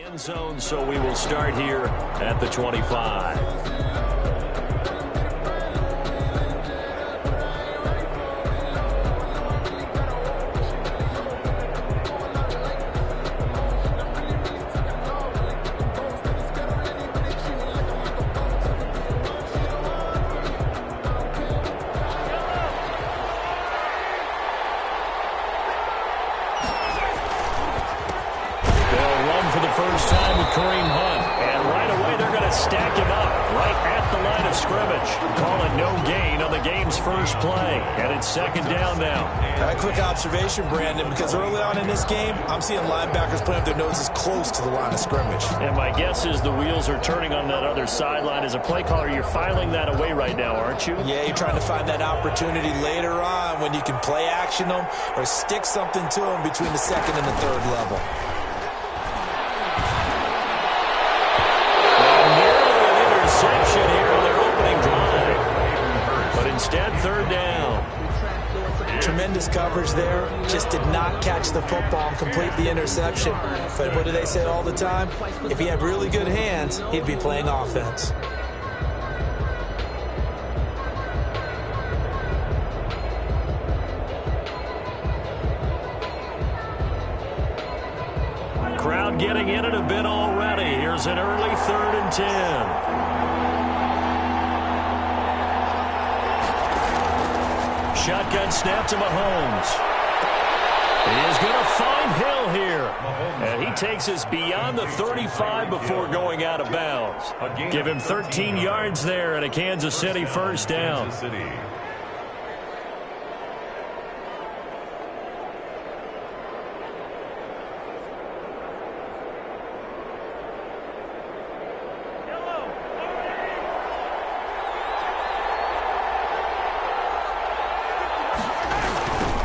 The end zone, so we will start here at the 25. First time with Kareem Hunt, and right away they're going to stack him up right at the line of scrimmage. Call it no gain on the game's first play, and it's second down now. A quick observation, Brandon, because early on in this game, I'm seeing linebackers putting up their noses close to the line of scrimmage. And my guess is the wheels are turning on that other sideline. As a play caller, you're filing that away right now, aren't you? Yeah, you're trying to find that opportunity later on when you can play action them or stick something to them between the second and the third level. Instead, third down. Tremendous coverage there. Just did not catch the football and complete the interception. But what do they say all the time? If he had really good hands, he'd be playing offense. Crowd getting in it a bit already. Here's an early 3rd and 10. Shotgun snap to Mahomes. He is going to find Hill here. And he takes us beyond the 35 before going out of bounds. Give him 13 yards there and a Kansas City first down.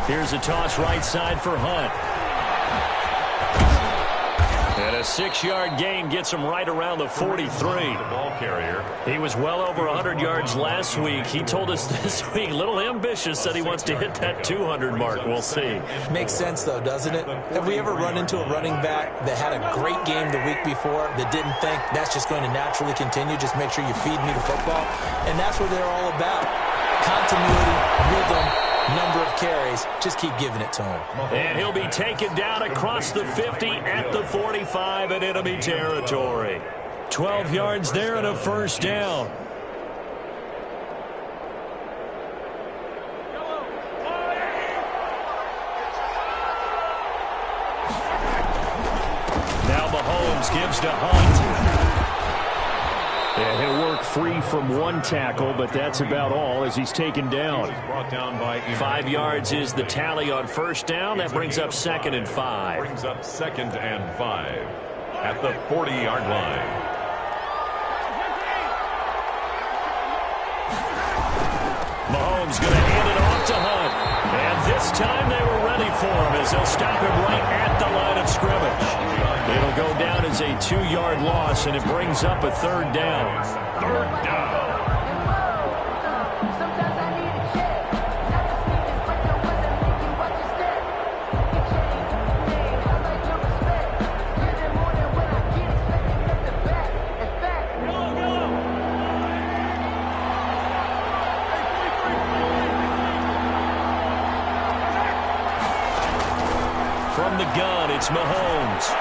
Here's a toss right side for Hunt. And a 6-yard gain gets him right around the 43. The ball carrier. He was well over 100 yards last week. He told us this week, a little ambitious, that he wants to hit that 200 mark. We'll see. Makes sense, though, doesn't it? Have we ever run into a running back that had a great game the week before that didn't think that's just going to naturally continue? Just make sure you feed me the football. And that's what they're all about. Continuity, rhythm, number of carries. Just keep giving it to him. And he'll be taken down across the 50 at the 45 in enemy territory. 12 yards there and a first down. Now Mahomes gives to Hunt. Yeah, he'll work free from one tackle, but that's about all as he's taken down. 5 yards is the tally on first down. That brings up 2nd and 5. Brings up 2nd and 5 at the 40-yard line. Mahomes going to hand it off to Hunt. And this time they were ready for him as they'll stop him right at the line of scrimmage. It'll go down as a 2-yard loss, and it brings up a 3rd down. 3rd down. From the gun, it's Mahomes.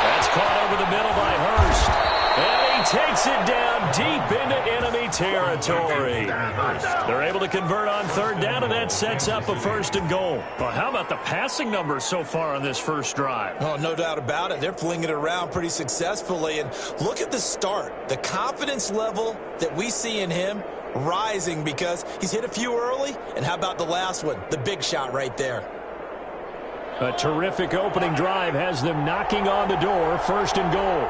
That's caught over the middle by Hurst. And he takes it down deep into enemy territory. They're able to convert on 3rd down, and that sets up a 1st and goal. Well, how about the passing numbers so far on this first drive? Oh, no doubt about it. They're flinging it around pretty successfully. And look at the start. The confidence level that we see in him rising because he's hit a few early. And how about the last one? The big shot right there. A terrific opening drive has them knocking on the door, 1st and goal.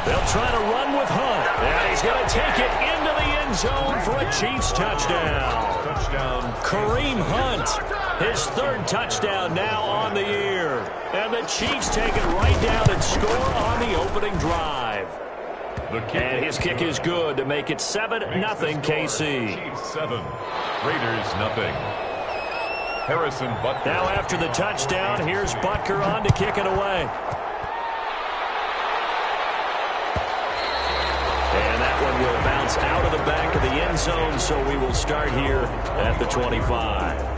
They'll try to run with Hunt. And he's going to take it into the end zone for a Chiefs touchdown. Kareem Hunt, his 3rd touchdown now on the year. And the Chiefs take it right down and score on the opening drive. And his kick is good to make it 7-0 KC. Chiefs 7, Raiders 0. Harrison Butker. Now after the touchdown, here's Butker on to kick it away. And that one will bounce out of the back of the end zone, so we will start here at the 25.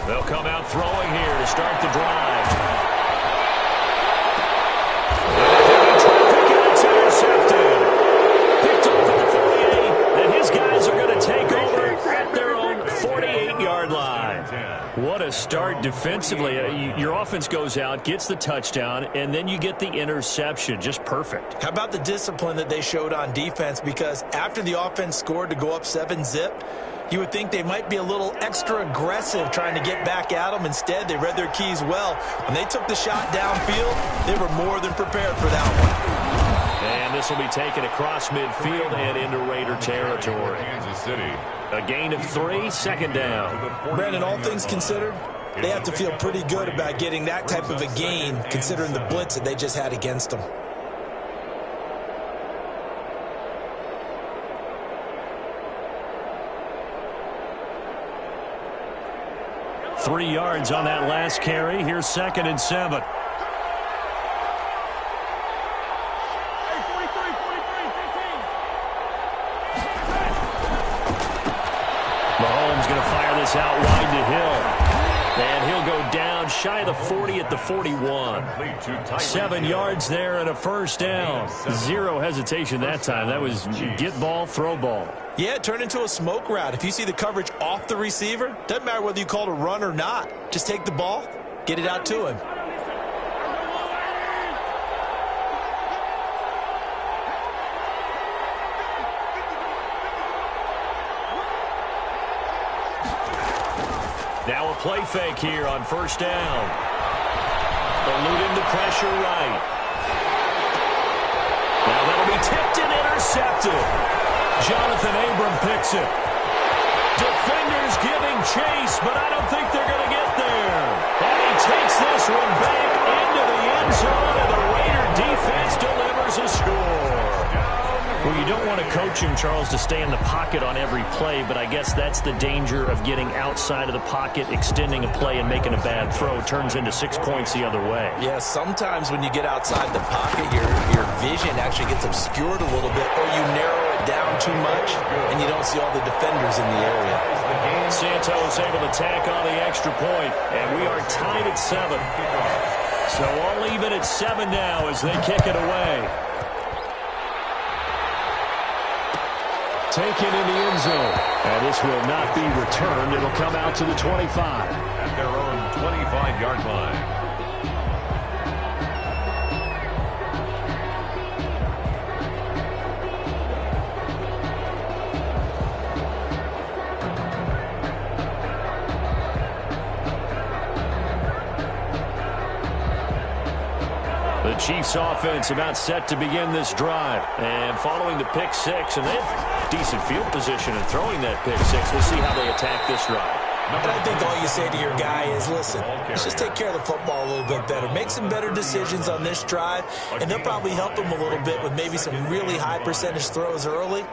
They'll come out throwing here to start the drive. Traffic, and it's intercepted. Picked off at the 48, and his guys are going to take over at their own 48-yard line. What a start defensively. Your offense goes out, gets the touchdown, and then you get the interception. Just perfect. How about the discipline that they showed on defense? Because after the offense scored to go up 7-zip, you would think they might be a little extra aggressive trying to get back at them. Instead, they read their keys well. When they took the shot downfield, they were more than prepared for that one. And this will be taken across midfield and into Raider territory. Kansas City. A gain of 3, second down. Brandon, all things considered, they have to feel pretty good about getting that type of a gain, considering the blitz that they just had against them. 3 yards on that last carry. Here's 2nd and 7. Mahomes going to fire this out wide to Hill. And he'll go down shy of the 40 at the 41. 7 yards there and a first down. Zero hesitation that time. That was get ball, throw ball. Yeah, it turned into a smoke route. If you see the coverage off the receiver, doesn't matter whether you call it a run or not. Just take the ball, get it out to him. Now a play fake here on first down. Eluding the pressure right. Now that'll be tipped and intercepted. Jonathan Abram picks it. Defenders giving chase, but I don't think they're going to get there. And he takes this one back into the end zone, and the Raider defense delivers a score. Well, you don't want to coach him, Charles, to stay in the pocket on every play, but I guess that's the danger of getting outside of the pocket, extending a play, and making a bad throw. Turns into 6 points the other way. Yeah, sometimes when you get outside the pocket, your vision actually gets obscured a little bit, or you narrow it down too much, and you don't see all the defenders in the area. Santos able to tack on the extra point, and we are tied at 7. So all even at 7 now as they kick it away. Taken in the end zone. And this will not be returned. It'll come out to the 25. At their own 25-yard line. The Chiefs offense about set to begin this drive. And following the pick six, and they have decent field position in throwing that pick six. We'll see how they attack this drive. And I think all you say to your guy is, listen, let's just take care of the football a little bit better. Make some better decisions on this drive, and they'll probably help him a little bit with maybe some really high percentage throws early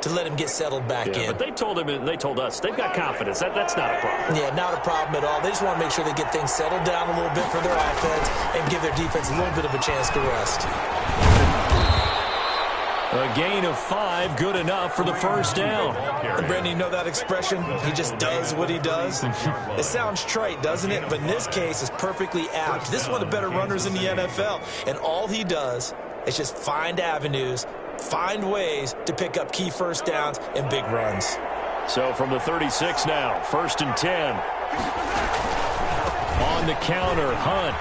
to let him get settled back in. But they told him and they told us they've got confidence. That's not a problem. Yeah, not a problem at all. They just want to make sure they get things settled down a little bit for their offense and give their defense a little bit of a chance to rest. A gain of 5, good enough for the first down. And Brandon, you know that expression? He just does what he does. It sounds trite, doesn't it? But in this case, it's perfectly apt. This is one of the better runners in the NFL. And all he does is just find avenues, find ways to pick up key first downs and big runs. So from the 36 now, 1st and 10. On the counter, Hunt.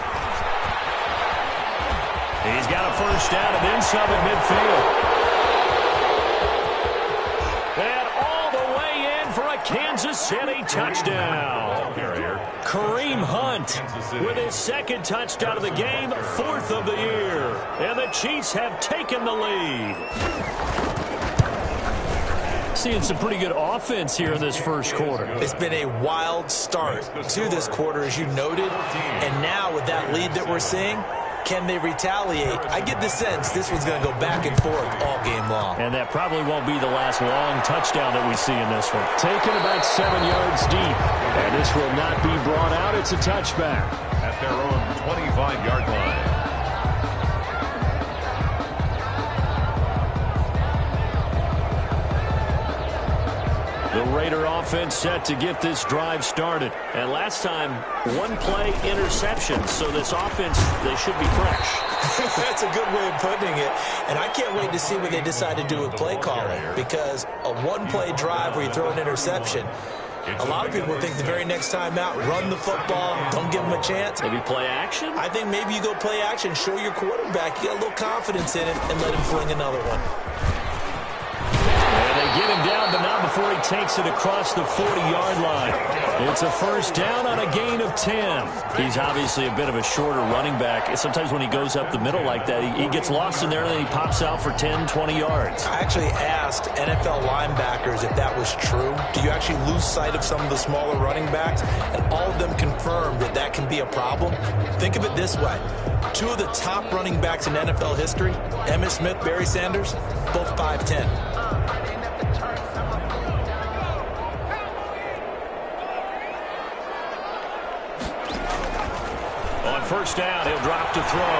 He's got a first down and then some at midfield. And all the way in for a Kansas City touchdown. Kareem Hunt with his second touchdown of the game, fourth of the year. And the Chiefs have taken the lead. Seeing some pretty good offense here in this first quarter. It's been a wild start to this quarter, as you noted. And now with that lead that we're seeing, can they retaliate? I get the sense this one's going to go back and forth all game long. And that probably won't be the last long touchdown that we see in this one. Taken about 7 yards deep. And this will not be brought out. It's a touchback. At their own 25-yard line. The Raider offense set to get this drive started. And last time, one play interception. So this offense, they should be fresh. That's a good way of putting it. And I can't wait to see what they decide to do with play calling. Because a one-play drive where you throw an interception, a lot of people think the very next time out, run the football, don't give them a chance. Maybe play action? I think maybe you go play action, show your quarterback you got a little confidence in him, and let him fling another one. Get him down, but not before he takes it across the 40-yard line. It's a first down on a gain of 10. He's obviously a bit of a shorter running back. Sometimes when he goes up the middle like that, he gets lost in there, and then he pops out for 10, 20 yards. I actually asked NFL linebackers if that was true. Do you actually lose sight of some of the smaller running backs? And all of them confirmed that that can be a problem. Think of it this way. Two of the top running backs in NFL history, Emmitt Smith, Barry Sanders, both 5'10". First down, he'll drop to throw.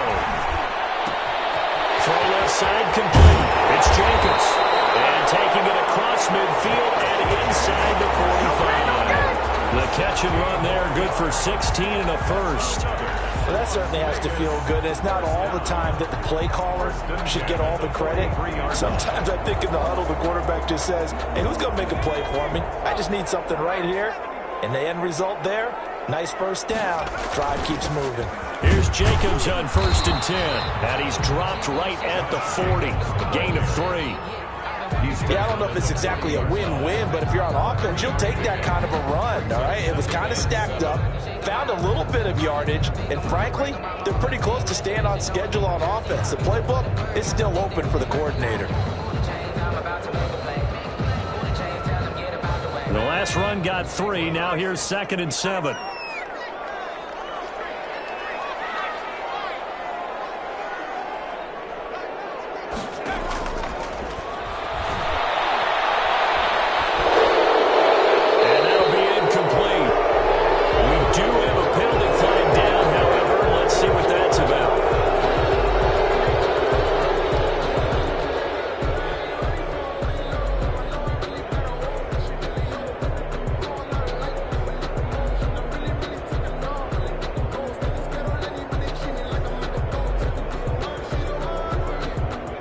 Throw left side complete. It's Jacobs. And taking it across midfield and inside the 45. The catch and run there, good for 16 and a first. Well, that certainly has to feel good. It's not all the time that the play caller should get all the credit. Sometimes I think in the huddle, the quarterback just says, hey, who's going to make a play for me? I just need something right here. And the end result there, nice first down. Drive keeps moving. Here's Jacobs on first and 10. And he's dropped right at the 40. A gain of 3. Yeah, I don't know if it's exactly a win-win, but if you're on offense, you'll take that kind of a run, all right? It was kind of stacked up, found a little bit of yardage, and frankly, they're pretty close to staying on schedule on offense. The playbook is still open for the coordinator. The last run got 3. Now here's 2nd and 7.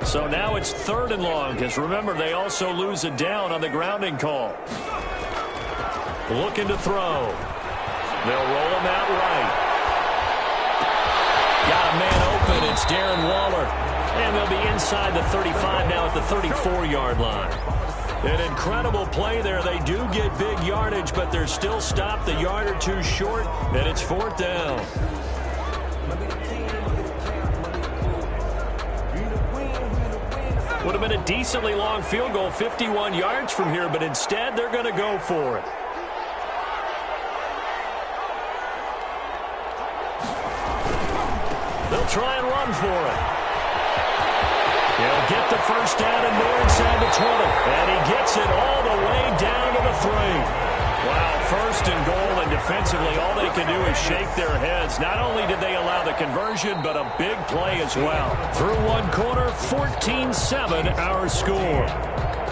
So now it's 3rd and long, because remember, they also lose a down on the grounding call. Looking to throw. They'll roll him out right. Got a man open. It's Darren Waller. And they'll be inside the 35 now at the 34-yard line. An incredible play there. They do get big yardage, but they're still stopped a yard or two short, and it's 4th down. Would have been a decently long field goal, 51 yards from here, but instead they're going to go for it. They'll try and run for it. He'll get the first down and more inside the 20. And he gets it all the way down to the 3. Wow, 1st and goal, and defensively all they can do is shake their heads. Not only did they allow the conversion, but a big play as well. Through one quarter, 14-7 our score.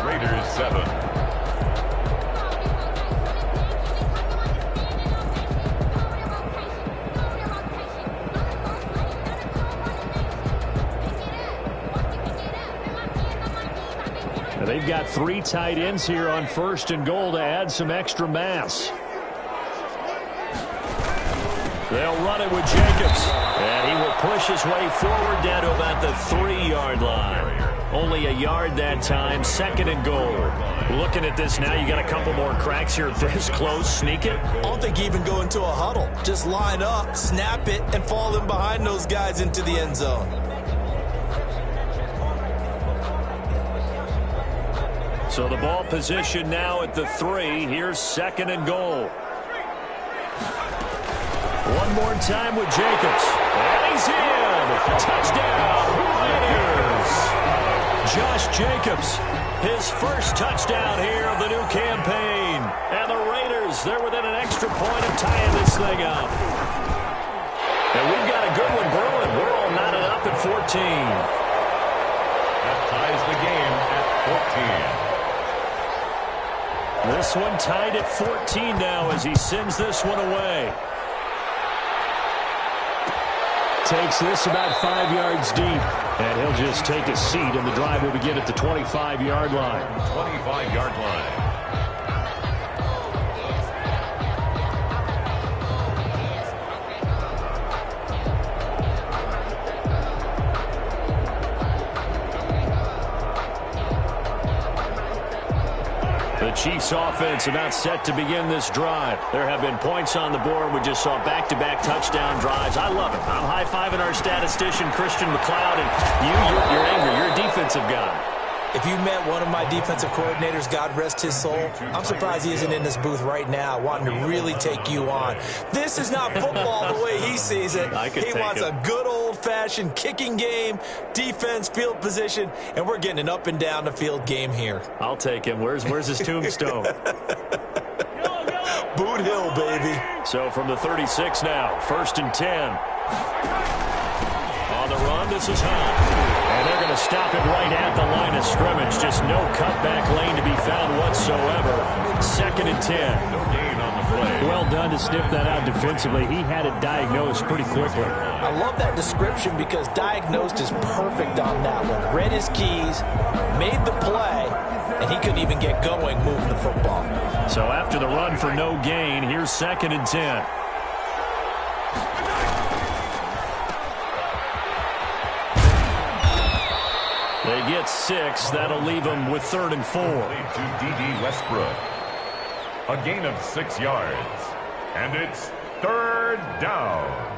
Raiders 7. They've got 3 tight ends here on 1st and goal to add some extra mass. They'll run it with Jacobs. And he will push his way forward down to about the 3-yard line. Only a yard that time, 2nd and goal. Looking at this now, you got a couple more cracks here this close. Sneak it. I don't think even go into a huddle. Just line up, snap it, and fall in behind those guys into the end zone. So the ball position now at the 3. Here's 2nd and goal. One more time with Jacobs. And he's in. Touchdown, Raiders. Josh Jacobs, his first touchdown here of the new campaign. And the Raiders, they're within an extra point of tying this thing up. And we've got a good one brewing. We're all knotted up at 14. That ties the game at 14. This one tied at 14 now as he sends this one away. Takes this about 5 yards deep. And he'll just take a seat, and the drive will begin at the 25-yard line. 25-yard line. The Chiefs offense about set to begin this drive. There have been points on the board. We just saw back-to-back touchdown drives. I love it. I'm high-fiving our statistician, Christian McLeod, and you're angry. You're a defensive guy. If you met one of my defensive coordinators, God rest his soul, I'm surprised he isn't in this booth right now wanting to really take you on. This is not football the way he sees it. He wants a good old-fashioned kicking game, defense, field position, and we're getting an up-and-down-the-field game here. I'll take him. Where's his tombstone? Boot Hill, baby. So from the 36 now, 1st and 10. On the run, this is Hunt. And they're going to stop it right at the line of scrimmage. Just no cutback lane to be found whatsoever. 2nd and 10. No gain on the play. Well done to sniff that out defensively. He had it diagnosed pretty quickly. I love that description because diagnosed is perfect on that one. Read his keys, made the play, and he couldn't even get going moving the football. So after the run for no gain, here's 2nd and 10. They get 6. That'll leave them with 3rd and 4. To D.D. Westbrook. A gain of 6 yards. And it's 3rd down.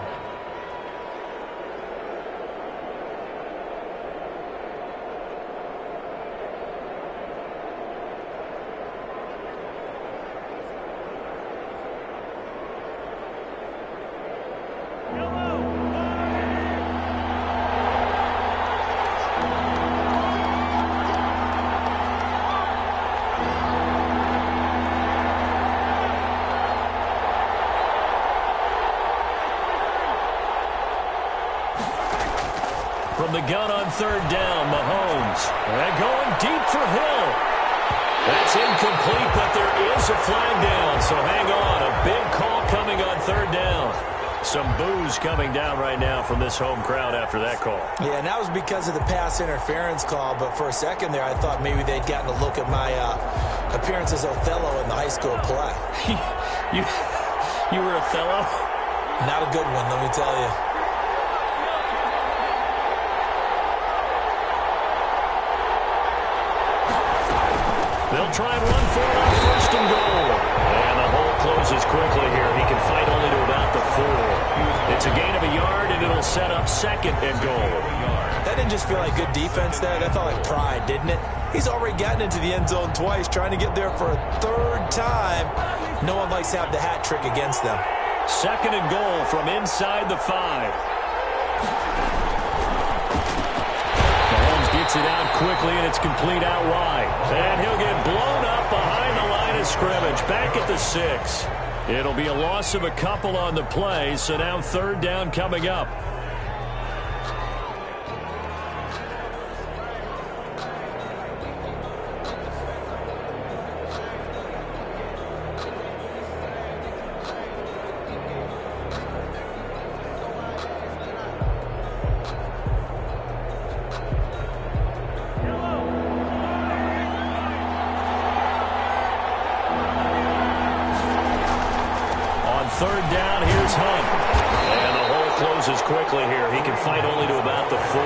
From the gun on 3rd down, Mahomes. And going deep for Hill. That's incomplete, but there is a flag down, so hang on. A big call coming on 3rd down. Some boos coming down right now from this home crowd after that call. Yeah, and that was because of the pass interference call, but for a second there I thought maybe they'd gotten a look at my appearance as Othello in the high school play. You were Othello? Not a good one, let me tell you. They'll try and run for it on 1st and goal. And the hole closes quickly here. He can fight only to about the 4. It's a gain of a yard, and it'll set up 2nd and goal. That didn't just feel like good defense there. That felt like pride, didn't it? He's already gotten into the end zone twice, trying to get there for a 3rd time. No one likes to have the hat trick against them. 2nd and goal from inside the 5. Gets it out quickly, and it's complete out wide. And he'll get blown up behind the line of scrimmage. Back at the 6. It'll be a loss of a couple on the play, so now 3rd down coming up. closes quickly here. He can fight only to about the 4.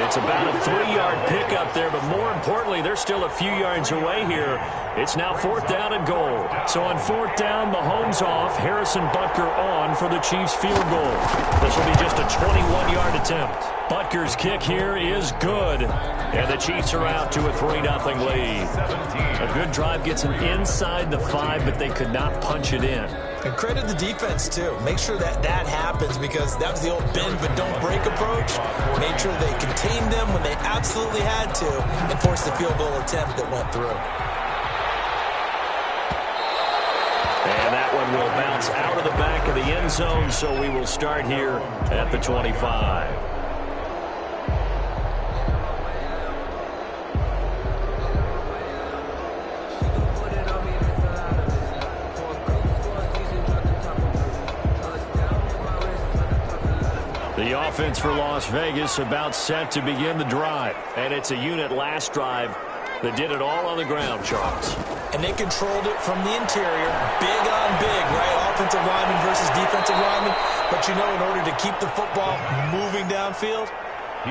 It's about a 3-yard pickup there, but more importantly, they're still a few yards away here. It's now 4th down and goal. So on 4th down, Mahomes off, Harrison Butker on for the Chiefs field goal. This will be just a 21-yard attempt. Butker's kick here is good, and the Chiefs are out to a 3-0 lead. A good drive gets them inside the 5, but they could not punch it in. And credit the defense, too. Make sure that happens, because that was the old bend but don't break approach. Made sure they contained them when they absolutely had to and forced the field goal attempt that went through. And that one will bounce out of the back of the end zone, so we will start here at the 25. The offense for Las Vegas about set to begin the drive. And it's a unit last drive that did it all on the ground, Charles. And they controlled it from the interior. Big on big, right? Offensive lineman versus defensive lineman. But you know, in order to keep the football moving downfield,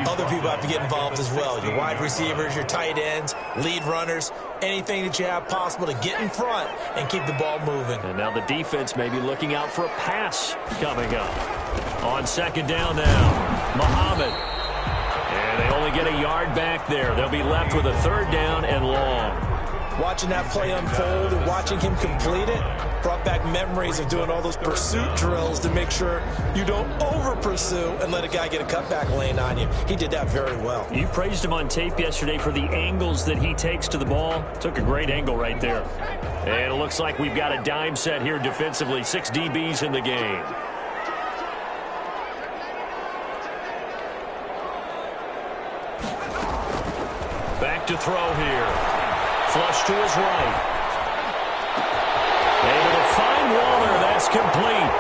other people have to get involved as well. Your wide receivers, your tight ends, lead runners, anything that you have possible to get in front and keep the ball moving. And now the defense may be looking out for a pass coming up. On 2nd down now, Muhammad. And they only get a yard back there. They'll be left with a 3rd down and long. Watching that play unfold and watching him complete it brought back memories of doing all those pursuit drills to make sure you don't over-pursue and let a guy get a cutback lane on you. He did that very well. You praised him on tape yesterday for the angles that he takes to the ball. Took a great angle right there. And it looks like we've got a dime set here defensively. 6 DBs in the game. Back to throw here. Flush to his right. Able to find Waller. That's complete.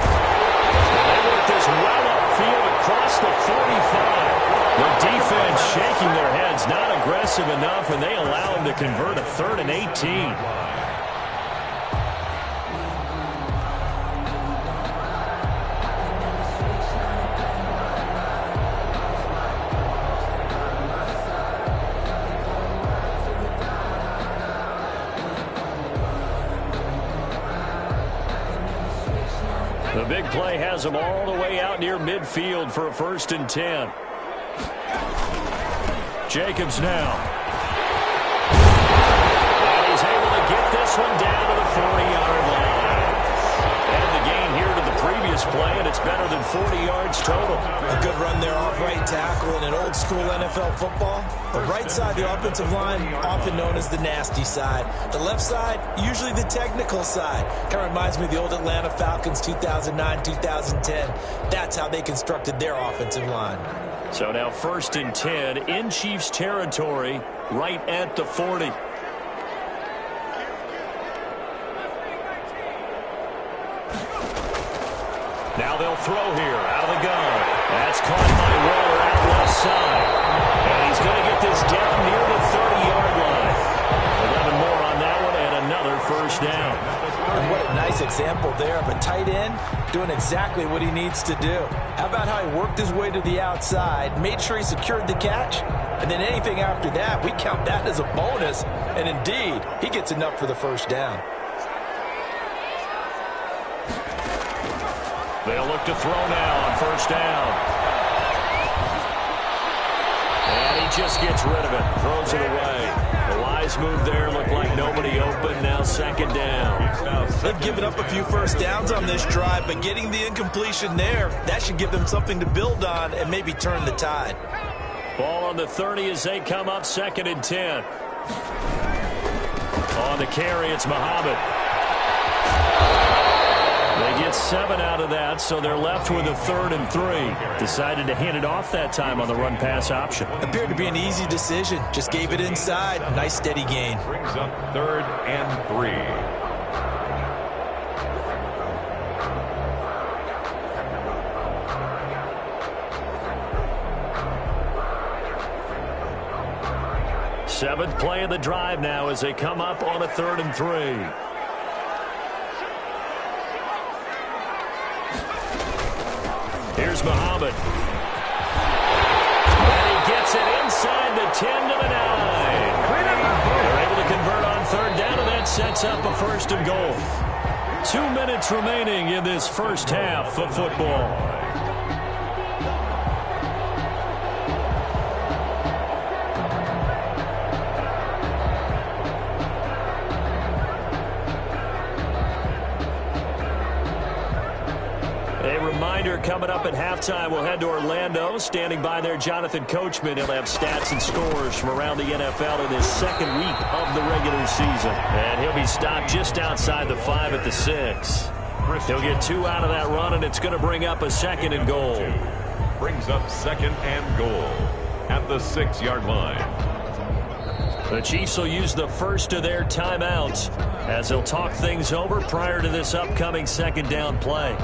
And they work this well upfield across the 45. The defense shaking their heads, not aggressive enough, and they allow him to convert a 3rd and 18. The big play has them all the way out near midfield for a 1st and 10. Jacobs now. And he's able to get this one down to the 40-yard line. And the gain here to the previous play, and it's better than 40 yards total. A good run there off right tackle in an old-school NFL football. The right side, the offensive line, often known as the nasty side. The left side, usually the technical side. Kind of reminds me of the old Atlanta Falcons 2009, 2010. That's how they constructed their offensive line. So now 1st and 10 in Chiefs territory, right at the 40. Now they'll throw here out of the gun. That's caught by Waller out left side. And he's going to get this down near the 30-yard line. 11 more on that one and another 1st down. And what a nice example there of a tight end doing exactly what he needs to do. How about how he worked his way to the outside, made sure he secured the catch, and then anything after that, we count that as a bonus. And indeed, he gets enough for the 1st down. They'll look to throw now on 1st down. And he just gets rid of it, throws it away. The wise move there, looked like nobody open, now 2nd down. They've given up a few 1st downs on this drive, but getting the incompletion there, that should give them something to build on and maybe turn the tide. Ball on the 30 as they come up 2nd and 10. On the carry, it's Muhammad. They get 7 out of that, so they're left with a 3rd and 3. Decided to hand it off that time on the run-pass option. Appeared to be an easy decision. Just gave it inside. Nice, steady gain. Brings up 3rd and 3. Seventh play of the drive now as they come up on a 3rd and 3. Here's Here's Muhammad. And he gets it inside the 10 to the 9. They're able to convert on third down, and that sets up a first and goal. 2 minutes remaining in this first half of football. Coming up at halftime, we'll head to Orlando. Standing by there, Jonathan Coachman. He'll have stats and scores from around the NFL in his second week of the regular season. And he'll be stopped just outside the 5 at the 6. He'll get 2 out of that run, and it's going to bring up a second and goal. Brings up second and goal at the 6-yard line. The Chiefs will use the first of their timeouts as they'll talk things over prior to this upcoming second down play.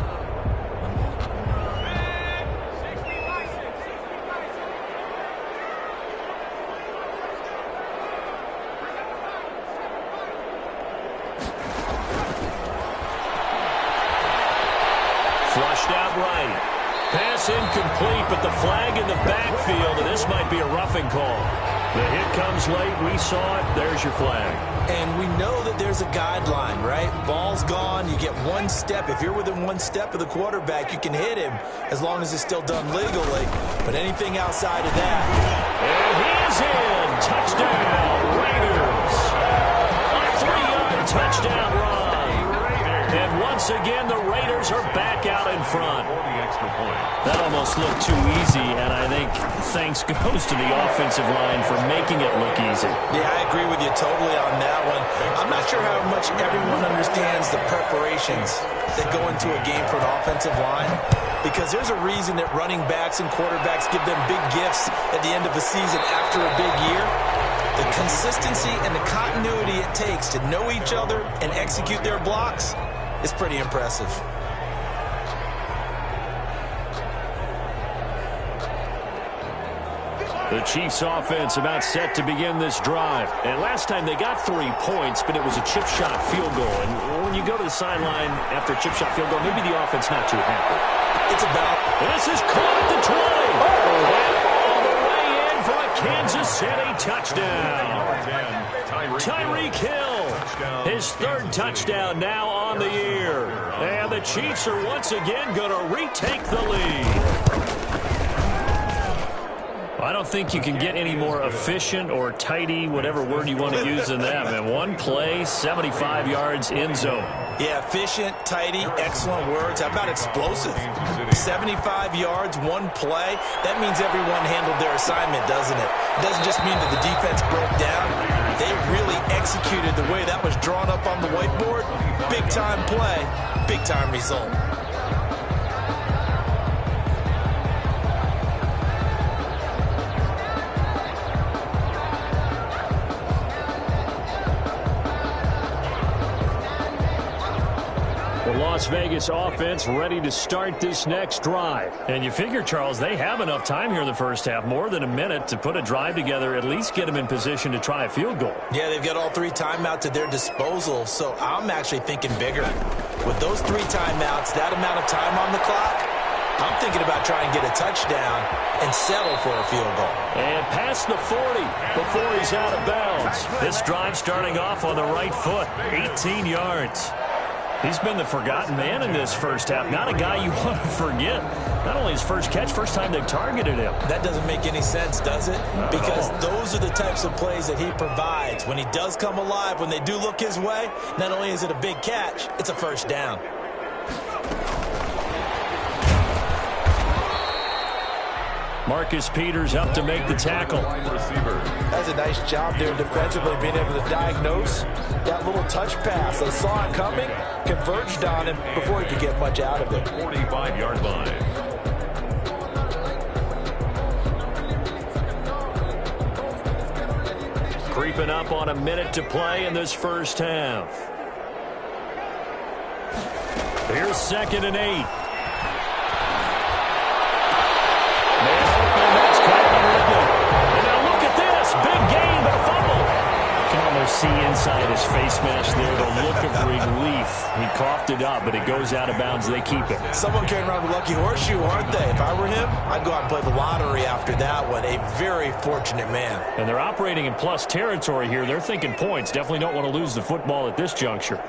Pass incomplete, but the flag in the backfield, and this might be a roughing call. The hit comes late. We saw it. There's your flag. And we know that there's a guideline, right? Ball's gone. You get 1 step. If you're within 1 step of the quarterback, you can hit him as long as it's still done legally. But anything outside of that. And he is in. Touchdown, Raiders. A 3-yard touchdown run. And once again, the Raiders are back out in front. That almost looked too easy, and I think thanks goes to the offensive line for making it look easy. Yeah, I agree with you totally on that one. I'm not sure how much everyone understands the preparations that go into a game for an offensive line, because there's a reason that running backs and quarterbacks give them big gifts at the end of the season after a big year. The consistency and the continuity it takes to know each other and execute their blocks is pretty impressive. The Chiefs offense about set to begin this drive. And last time they got 3 points, but it was a chip shot field goal. And when you go to the sideline after a chip shot field goal, maybe the offense not too happy. It's about... This is caught at the 20. And all the way in for a Kansas City touchdown. Tyreek Hill, his 3rd touchdown now on the year. And the Chiefs are once again going to retake the lead. I don't think you can get any more efficient or tidy, whatever word you want to use in that. Man, 1 play, 75 yards, end zone. Yeah, efficient, tidy, excellent words. How about explosive? 75 yards, 1 play. That means everyone handled their assignment, doesn't it? It doesn't just mean that the defense broke down. They really executed the way that was drawn up on the whiteboard. Big-time play, big-time result. Las Vegas offense ready to start this next drive. And you figure, Charles, they have enough time here in the first half, more than a minute, to put a drive together, at least get them in position to try a field goal. Yeah, they've got all 3 timeouts at their disposal, so I'm actually thinking bigger. With those 3 timeouts, that amount of time on the clock, I'm thinking about trying to get a touchdown and settle for a field goal. And past the 40 before he's out of bounds. This drive starting off on the right foot, 18 yards. He's been the forgotten man in this first half. Not a guy you want to forget. Not only his first catch, first time they've targeted him. That doesn't make any sense, does it? Because those are the types of plays that he provides. When he does come alive, when they do look his way, not only is it a big catch, it's a first down. Marcus Peters up to make the tackle. That's a nice job there defensively, being able to diagnose that little touch pass. They saw it coming, converged on him before he could get much out of it. 45-yard line. Creeping up on a minute to play in this first half. Here's 2nd and 8. see inside his face mask there the look of relief. He coughed it up, but it goes out of bounds. They keep it. Someone came around with a lucky horseshoe, aren't they? If I were him, I'd go out and play the lottery after that one. A very fortunate man. And they're operating in plus territory here. They're thinking points. Definitely don't want to lose the football at this juncture.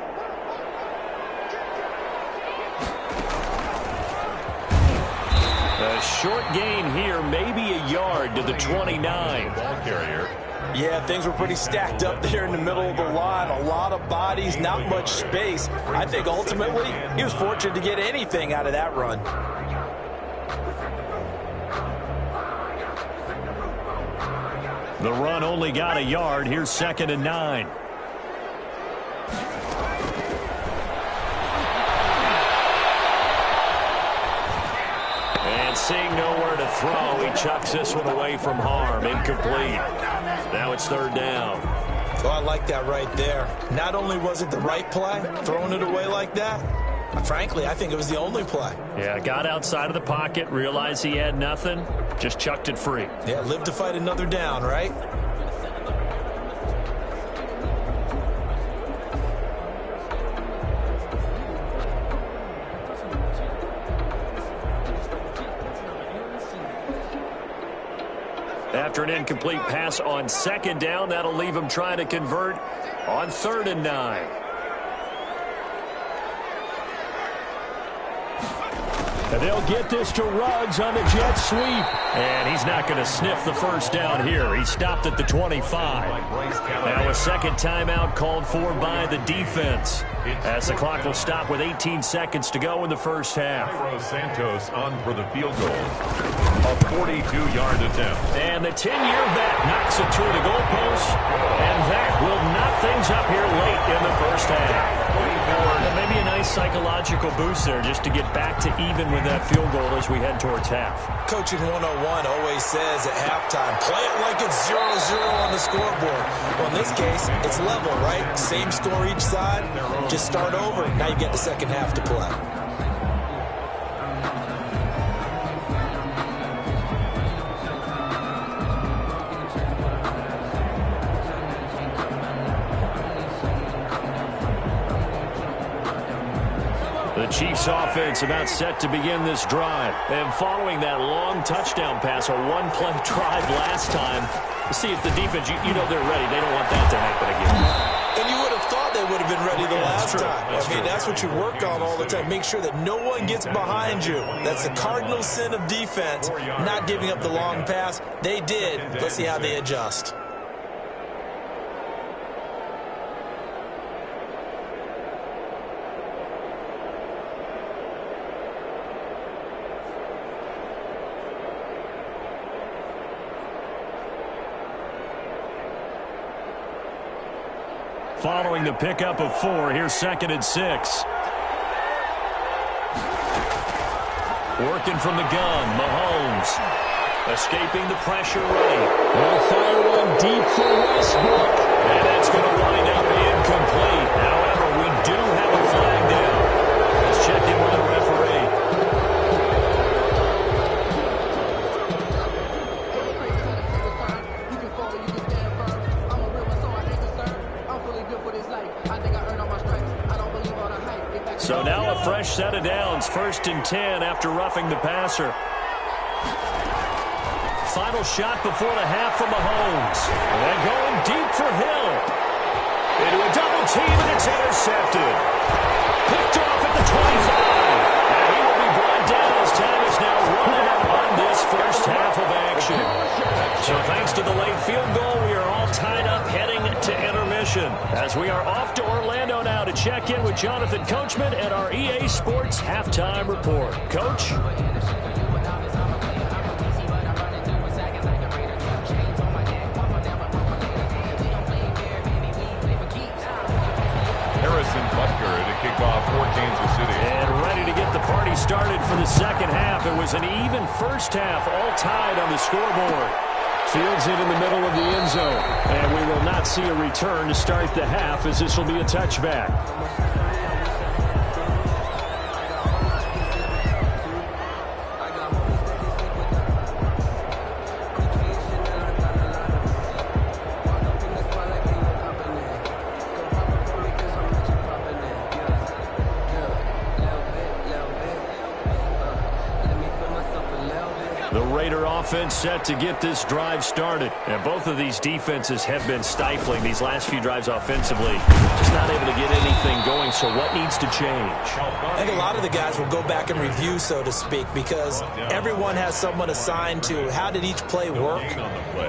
A short gain here, maybe a yard to the 29. Ball carrier. Yeah, things were pretty stacked up there in the middle of the line. A lot of bodies, not much space. I think ultimately he was fortunate to get anything out of that run. The run only got a yard. Here's 2nd and 9. And seeing nowhere to throw, he chucks this one away from harm. Incomplete. Now it's 3rd down. Oh, I like that right there. Not only was it the right play, throwing it away like that, frankly, I think it was the only play. Yeah, got outside of the pocket, realized he had nothing, just chucked it free. Yeah, live to fight another down, right? After an incomplete pass on 2nd down, that'll leave him trying to convert on 3rd and 9. And they'll get this to Ruggs on the jet sweep. And he's not going to sniff the 1st down here. He stopped at the 25. Now a 2nd timeout called for by the defense, as the clock will stop with 18 seconds to go in the 1st half. Santos on for the field goal. A 42-yard attempt. And the 10-year vet knocks it through the goalpost. And that will knock things up here late in the 1st half. And maybe a nice psychological boost there just to get back to even with that field goal as we head towards half. Coaching 101 always says at halftime, play it like it's 0-0 on the scoreboard. Well, in this case, it's level, right? Same score each side. Just start over. Now you get the 2nd half to play. The Chiefs offense about set to begin this drive. And following that long touchdown pass, a one-play drive last time, see if the defense, you know they're ready. They don't want that to happen again. And you would have thought they would have been ready the last time. That's what you work on all the time. Make sure that no one gets behind you. That's the cardinal sin of defense, not giving up the long pass. They did. Let's see how they adjust. Following the pickup of 4, here's 2nd and 6. Working from the gun, Mahomes. Escaping the pressure ready. They'll fire one deep for Westbrook. And that's going to wind up incomplete. However, we do have a flag down. Let's check in with the referee. So now a fresh set of downs. 1st and 10 after roughing the passer. Final shot before the half from Mahomes. And going deep for Hill. Into a double team, and it's intercepted. Picked off at the 25. And he will be brought down as time is now running out on this 1st half of action. So thanks to the late field goal, we are all tied up heading to intermission. As we are off to Orlando now to check in with Jonathan Coachman at our EA Sports Halftime Report. Coach? Harrison Butker to kick off for Kansas City. And ready to get the party started for the 2nd half. It was an even 1st half, all tied on the scoreboard. Fields it in the middle of the end zone. And we will not see a return to start the half, as this will be a touchback. offense set to get this drive started. And both of these defenses have been stifling these last few drives offensively. Just not able to get anything going, so what needs to change? I think a lot of the guys will go back and review, so to speak, because everyone has someone assigned to how did each play work.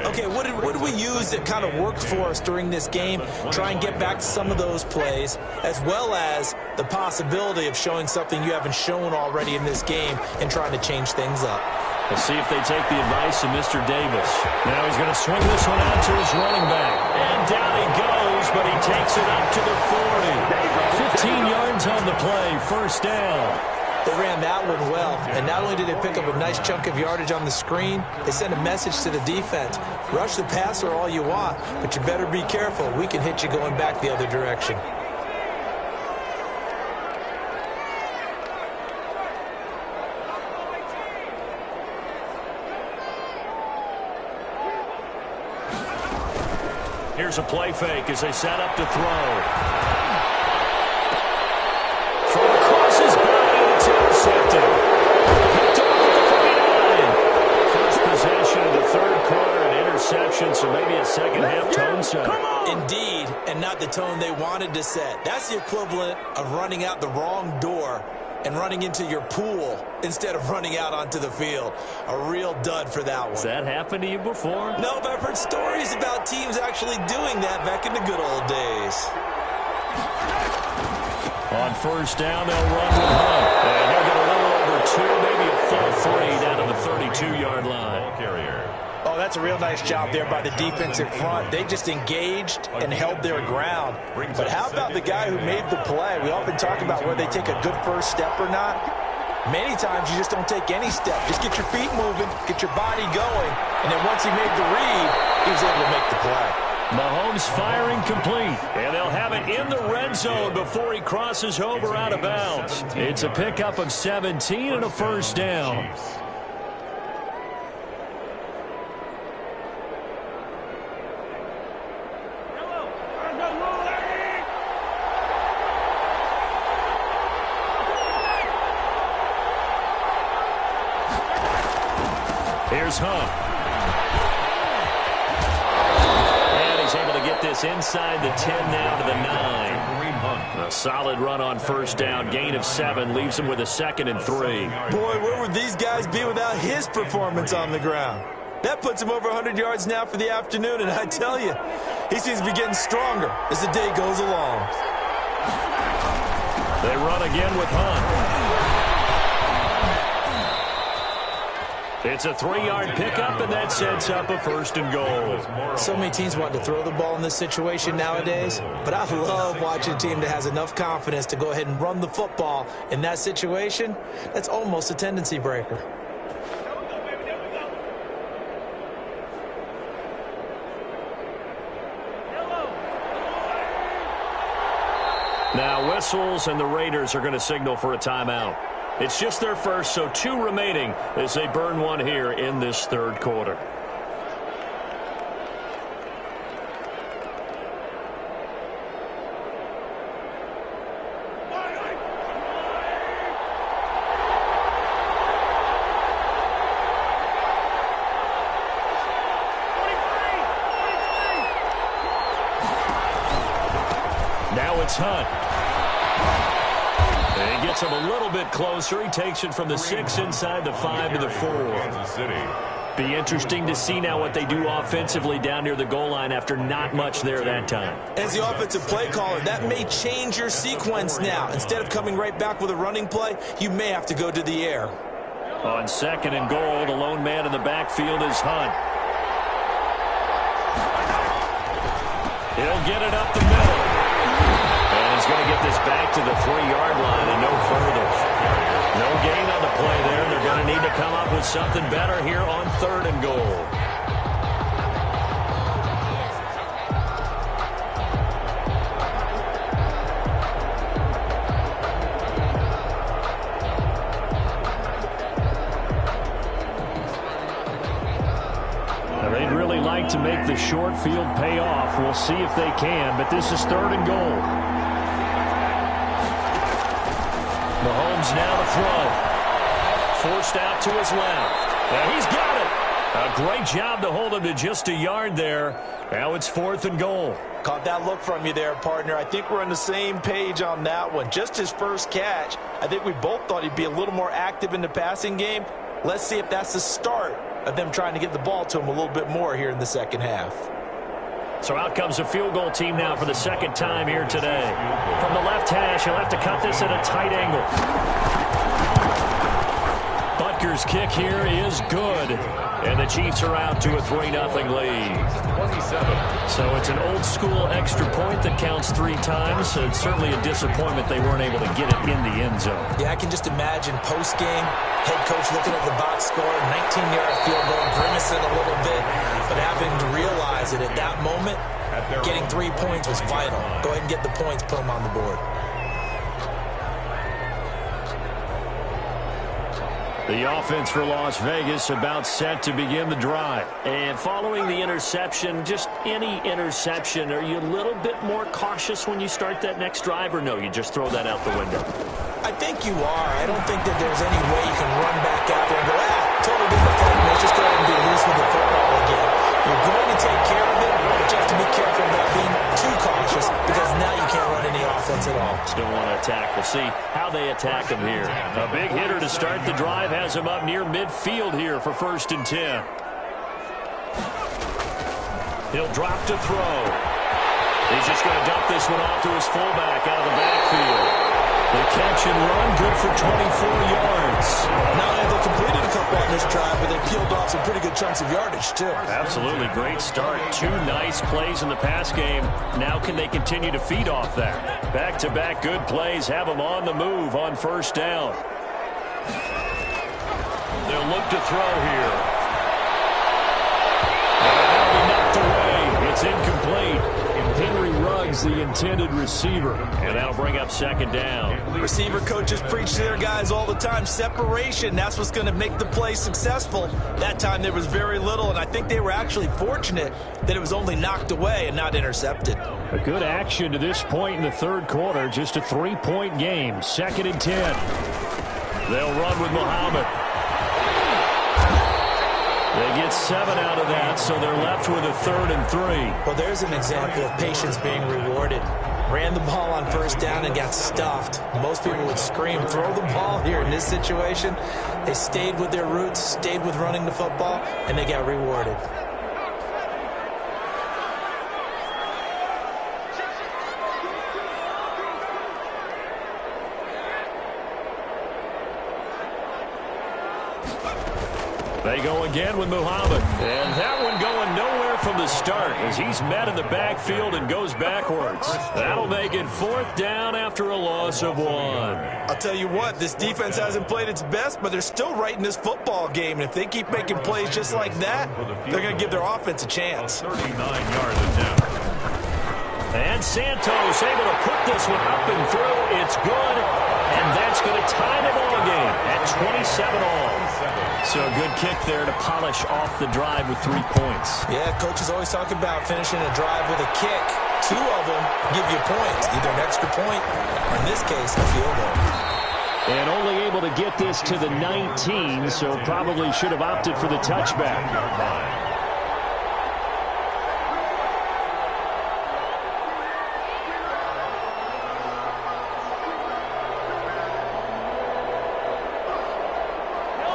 Okay, what did we use that kind of worked for us during this game? Try and get back to some of those plays, as well as the possibility of showing something you haven't shown already in this game and trying to change things up. We'll see if they take the advice of Mr. Davis. Now he's going to swing this one out to his running back. And down he goes, but he takes it up to the 40. 15 yards on the play, first down. They ran that one well, and not only did they pick up a nice chunk of yardage on the screen, they sent a message to the defense. Rush the passer all you want, but you better be careful. We can hit you going back the other direction. Here's a play fake as they set up to throw. Throw across his body, and it's intercepted. Picked off at the 49. First possession of the third quarter, an interception, so maybe a second-half tone setter. Indeed, and not the tone they wanted to set. That's the equivalent of running out the wrong door and running into your pool instead of running out onto the field. A real dud for that one. Has that happened to you before? No, but I've heard stories about teams actually doing that back in the good old days. On first down, they'll run with Hunt. And he'll get a little over 2, maybe a full 3 down to the 32-yard line. Oh, that's a real nice job there by the defensive front. They just engaged and held their ground. But how about the guy who made the play? We often talk about whether they take a good first step or not. Many times you just don't take any step. Just get your feet moving, get your body going, and then once he made the read, he was able to make the play. Mahomes firing complete, and they'll have it in the red zone before he crosses over out of bounds. It's a pickup of 17 and a first down. Here's Hunt. And he's able to get this inside the 10 now to the 9. A solid run on first down. Gain of 7 leaves him with a 2nd and 3. Boy, where would these guys be without his performance on the ground? That puts him over 100 yards now for the afternoon, and I tell you, he seems to be getting stronger as the day goes along. They run again with Hunt. It's a 3-yard pickup, and that sets up a 1st and goal. So many teams want to throw the ball in this situation nowadays, but I love watching a team that has enough confidence to go ahead and run the football. In that situation, that's almost a tendency breaker. Now whistles, and the Raiders are going to signal for a timeout. It's just their first, so 2 remaining as they burn one here in this third quarter. Now it's Hunt. And he gets him a little bit closer. He takes it from the 6 inside the 5 to the 4. Be interesting to see now what they do offensively down near the goal line after not much there that time. As the offensive play caller, that may change your sequence now. Instead of coming right back with a running play, you may have to go to the air. On 2nd and goal, the lone man in the backfield is Hunt. He'll get it up the middle. And he's going to get this back to the 3-yard line and no further. No gain on the play there. They're going to need to come up with something better here on 3rd and goal. They'd really like to make the short field pay off. We'll see if they can, but this is 3rd and goal. Mahomes now to throw. Forced out to his left. And he's got it. A great job to hold him to just a yard there. Now it's 4th and goal. Caught that look from you there, partner. I think we're on the same page on that one. Just his first catch. I think we both thought he'd be a little more active in the passing game. Let's see if that's the start of them trying to get the ball to him a little bit more here in the second half. So out comes a field goal team now for the second time here today. From the left hash, he'll have to cut this at a tight angle. Butker's kick here is good. And the Chiefs are out to a 3-0 lead. So it's an old-school extra point that counts 3 times. So it's certainly a disappointment they weren't able to get it in the end zone. Yeah, I can just imagine post-game, head coach looking at the box score, 19-yard field goal, grimacing a little bit, but having to realize that at that moment, getting 3 points was vital. Go ahead and get the points, put them on the board. The offense for Las Vegas about set to begin the drive. And following the interception, just any interception, are you a little bit more cautious when you start that next drive, or no, you just throw that out the window? I think you are. I don't think that there's any way you can run back out there and go, totally different fight. Let's just go ahead and be loose with the football again. You're going to take care of it, but you have to be careful about being too cautious because now you can't run any offense at all. Still want to attack. We'll see how they attack him here. A big hitter to start the drive has him up near midfield here for 1st and 10. He'll drop to throw. He's just going to dump this one off to his fullback out of the backfield. The catch and run, good for 24 yards. Not only have they completed a couple on this drive, but they peeled off some pretty good chunks of yardage, too. Absolutely. Great start. 2 nice plays in the pass game. Now can they continue to feed off that? Back-to-back good plays have them on the move on 1st down. They'll look to throw here. That'll be knocked away. It's incomplete. Henry Ruggs, the intended receiver. And that'll bring up 2nd down. Receiver coaches preach to their guys all the time. Separation, that's what's going to make the play successful. That time there was very little, and I think they were actually fortunate that it was only knocked away and not intercepted. A good action to this point in the 3rd quarter. Just a 3-point game. 2nd and 10. They'll run with Muhammad. They get 7 out of that, so they're left with a 3rd and 3. Well, there's an example of patience being rewarded. Ran the ball on 1st down and got stuffed. Most people would scream, throw the ball here. In this situation, they stayed with their roots, stayed with running the football, and they got rewarded. They go again with Muhammad. And that one going nowhere from the start as he's met in the backfield and goes backwards. That'll make it 4th down after a loss of 1. I'll tell you what, this defense hasn't played its best, but they're still right in this football game. And if they keep making plays just like that, they're going to give their offense a chance. 39-yard attempt. And Santos able to put this one up and through. It's good. And that's going to tie the ball game at 27 all. So a good kick there to polish off the drive with 3 points. Yeah, coaches always talk about finishing a drive with a kick. 2 of them give you points, either an extra point, or in this case, a field goal. And only able to get this to the 19, so probably should have opted for the touchback.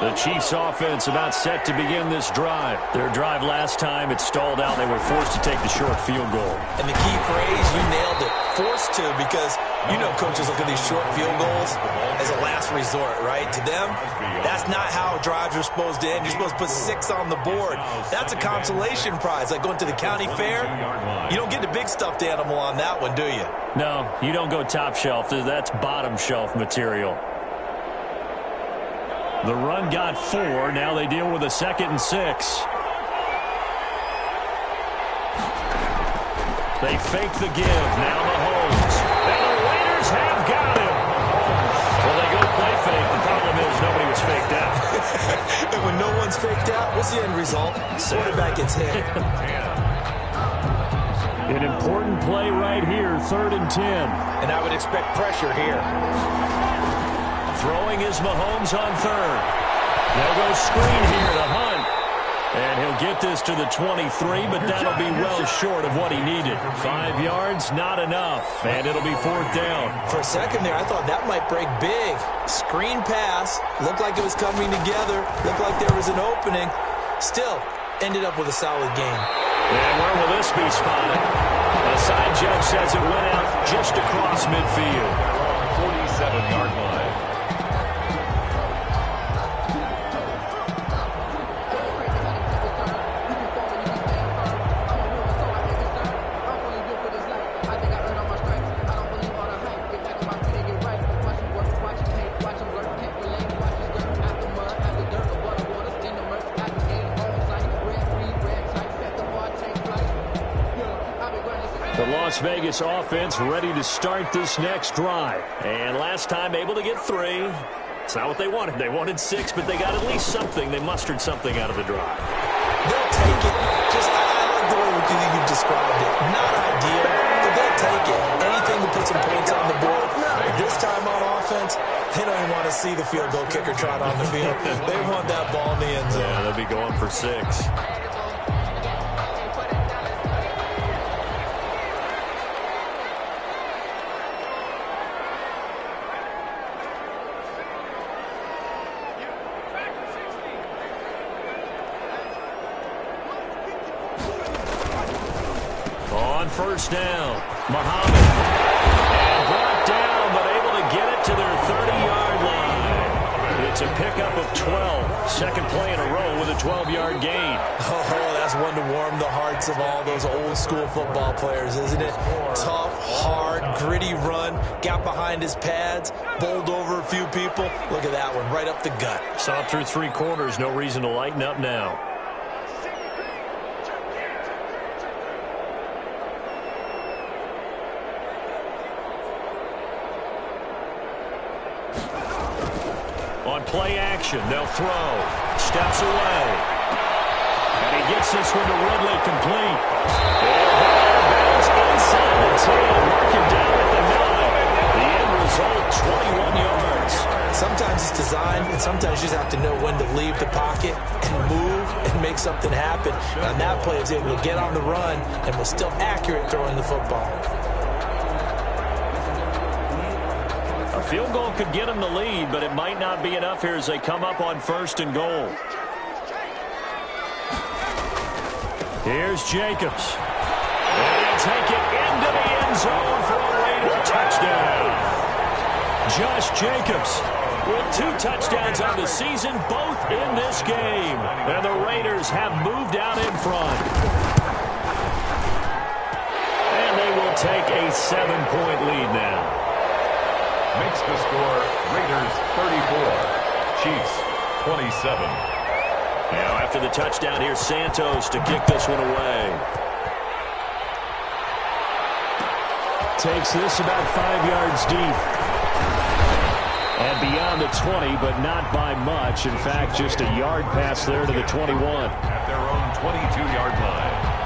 The Chiefs offense about set to begin this drive. Their drive last time, it stalled out. They were forced to take the short field goal. And the key phrase, you nailed it, forced to, because you know coaches look at these short field goals as a last resort, right? To them, that's not how drives are supposed to end. You're supposed to put 6 on the board. That's a consolation prize, like going to the county fair. You don't get the big stuffed animal on that one, do you? No, you don't go top shelf. That's bottom shelf material. The run got 4. Now they deal with a 2nd and 6. They fake the give. Now Mahomes. And the Raiders have got him. Well, they go play fake. The problem is nobody was faked out. And when no one's faked out, what's the end result? Quarterback gets hit. An important play right here, 3rd and 10. And I would expect pressure here. Throwing is Mahomes on 3rd. They'll go screen here to Hunt. And he'll get this to the 23, but that'll be well short of what he needed. 5 yards, not enough, and it'll be 4th down. For a second there, I thought that might break big. Screen pass, looked like it was coming together, looked like there was an opening. Still, ended up with a solid game. And where will this be spotted? The side judge says it went out just across midfield. 47-yard line. The Las Vegas offense ready to start this next drive. And last time able to get 3. It's not what they wanted. They wanted 6, but they got at least something. They mustered something out of the drive. They'll take it. I like the way you described it. Not ideal, but they'll take it. Anything to put some points on the board. This time on offense, they don't even want to see the field goal kicker trot on the field. They want that ball in the end zone. Yeah, they'll be going for 6. First down, Muhammad. And brought down, but able to get it to their 30-yard line. It's a pickup of 12. Second play in a row with a 12-yard gain. Oh, that's one to warm the hearts of all those old-school football players, isn't it? Tough, hard, gritty run. Got behind his pads, bowled over a few people. Look at that one, right up the gut. Saw through 3 quarters. No reason to lighten up now. On play action, they'll throw. Steps away. And he gets this one to Ridley complete. And bounce inside the 10. Mark him down at the 9. The end result, 21 yards. Sometimes it's designed, and sometimes you just have to know when to leave the pocket and move and make something happen. On that play, he was able to get on the run and was still accurate throwing the football. A field goal could get them the lead, but it might not be enough here as they come up on 1st and goal. Here's Jacobs. And he'll take it into the end zone for a Raider touchdown. Josh Jacobs with 2 touchdowns on the season, both in this game. And the Raiders have moved out in front. And they will take a 7-point lead now. Makes the score Raiders 34, Chiefs 27. Now after the touchdown, here's Santos to kick this one away. Takes this about 5 yards deep. And beyond the 20, but not by much. In fact, just a yard pass there to the 21. At their own 22-yard line.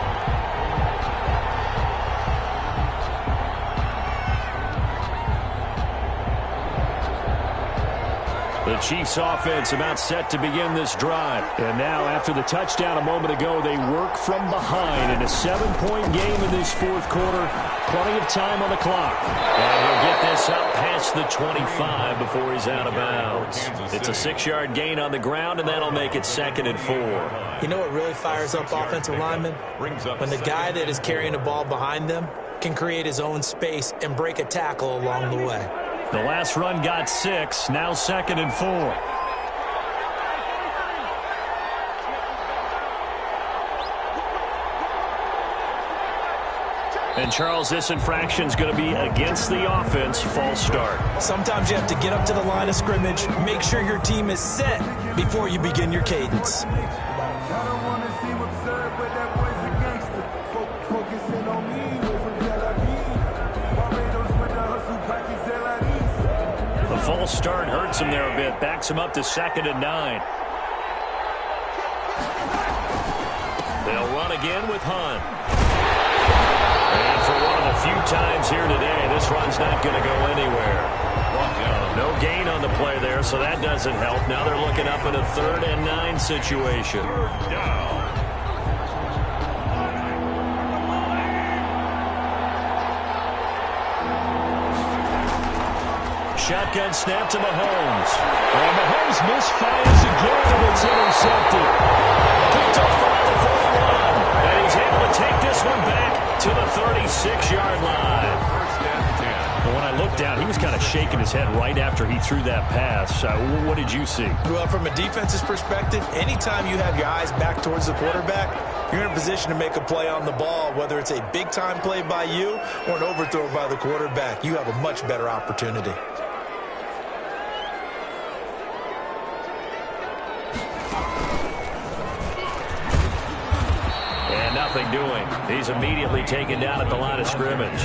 The Chiefs offense about set to begin this drive. And now after the touchdown a moment ago, they work from behind in a 7-point game in this 4th quarter. Plenty of time on the clock. And he'll get this up past the 25 before he's out of bounds. It's a 6-yard gain on the ground, and that'll make it 2nd and 4. You know what really fires up offensive linemen? When the guy that is carrying the ball behind them can create his own space and break a tackle along the way. The last run got 6, now 2nd and 4. And Charles, this infraction's going to be against the offense. False start. Sometimes you have to get up to the line of scrimmage, make sure your team is set before you begin your cadence. The false start hurts him there a bit. Backs him up to 2nd and 9. They'll run again with Hunt. And for one of the few times here today, this run's not going to go anywhere. No gain on the play there, so that doesn't help. Now they're looking up in a 3rd and 9 situation. Down. Shotgun snap to Mahomes. And Mahomes misfires again, and it's intercepted. Picked up by the 41. And he's able to take this one back to the 36-yard line. First and 10. When I looked down, he was kind of shaking his head right after he threw that pass. What did you see? Well, from a defense's perspective, anytime you have your eyes back towards the quarterback, you're in a position to make a play on the ball, whether it's a big-time play by you or an overthrow by the quarterback. You have a much better opportunity. Nothing doing. He's immediately taken down at the line of scrimmage.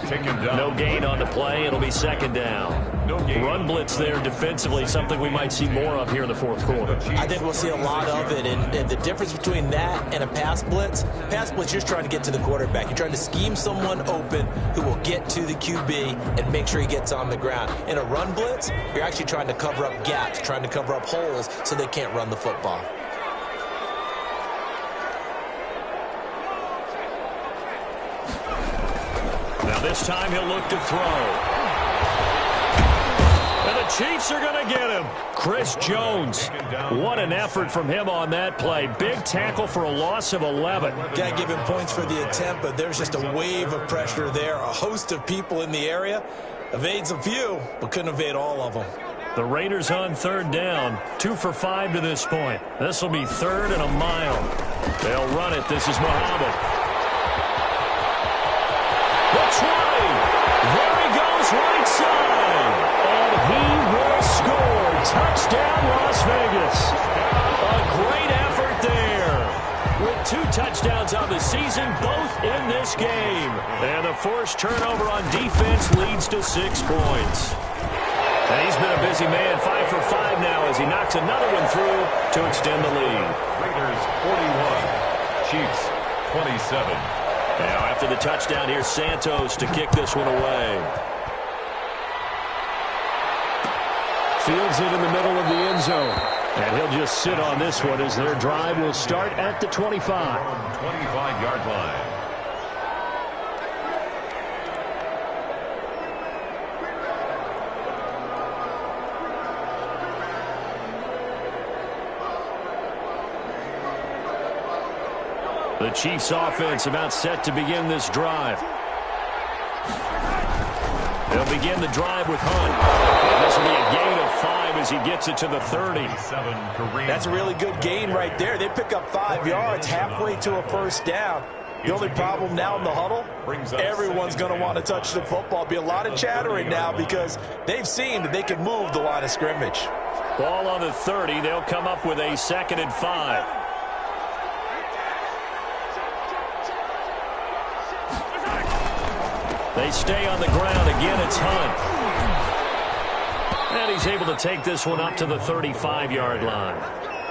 Taken down. No gain on the play. It'll be 2nd down. No gain. Run blitz there defensively, something we might see more of here in the 4th quarter. I think we'll see a lot of it, and the difference between that and a pass blitz, you're just trying to get to the quarterback. You're trying to scheme someone open who will get to the QB and make sure he gets on the ground. In a run blitz, you're actually trying to cover up gaps, trying to cover up holes so they can't run the football. Now this time he'll look to throw. And the Chiefs are going to get him. Chris Jones. What an effort from him on that play. Big tackle for a loss of 11. Got to give him points for the attempt, but there's just a wave of pressure there. A host of people in the area. Evades a few, but couldn't evade all of them. The Raiders on 3rd down. 2 for 5 to this point. This will be 3rd and a mile. They'll run it. This is Muhammad. The 20. There he goes right side. And he will score. Touchdown, Las Vegas. A great effort there. With 2 touchdowns on the season, both in this game. And the forced turnover on defense leads to 6 points. And he's been a busy man, 5 for 5 now as he knocks another one through to extend the lead. Raiders 41. Chiefs 27. Now, after the touchdown, here's Santos to kick this one away. Fields it in the middle of the end zone. And he'll just sit on this one as their drive will start at the 25. 25-yard line. The Chiefs offense about set to begin this drive. They'll begin the drive with Hunt. And this will be a gain of 5 as he gets it to the 30. That's a really good gain right there. They pick up 5 yards halfway to a first down. The only problem now in the huddle, everyone's going to want to touch the football. Be a lot of chattering now because they've seen that they can move the line of scrimmage. Ball on the 30. They'll come up with a 2nd and 5. They stay on the ground. Again, it's Hunt. And he's able to take this one up to the 35-yard line.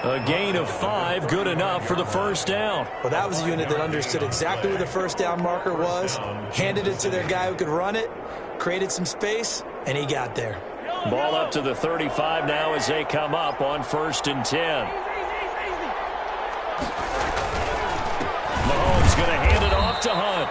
A gain of 5, good enough for the first down. Well, that was a unit that understood exactly where the first down marker was, handed it to their guy who could run it, created some space, and he got there. Ball up to the 35 now as they come up on 1st and 10. Mahomes going to hand it off to Hunt.